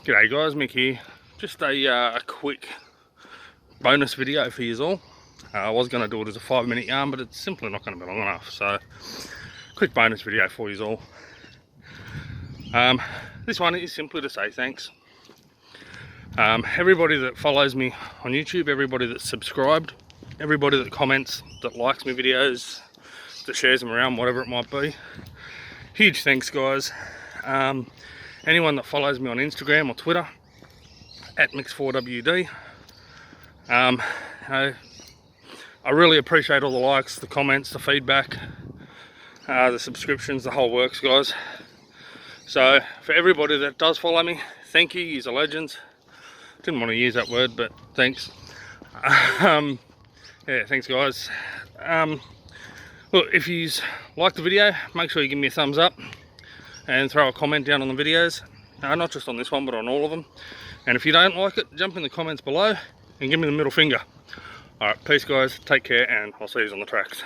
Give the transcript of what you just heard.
G'day guys, Mick here. Just a quick bonus video for you all. I was going to do it as a 5-minute yarn, but it's simply not going to be long enough. So, quick bonus video for you all. This one is simply to say thanks. Everybody that follows me on YouTube, everybody that's subscribed, everybody that comments, that likes my videos, that shares them around, whatever it might be. Huge thanks, guys. Anyone that follows me on Instagram or Twitter at Mix4WD, I really appreciate all the likes, the comments, the feedback, the subscriptions, the whole works, guys. So for everybody that does follow me, thank you. You're legends. Didn't want to use that word, but thanks. Yeah, thanks, guys. Look, if you like the video, make sure you give me a thumbs up and throw a comment down on the videos, not just on this one but on all of them. And if you don't like it, jump in the comments below and give me the middle finger. Alright, peace guys, take care, and I'll see you on the tracks.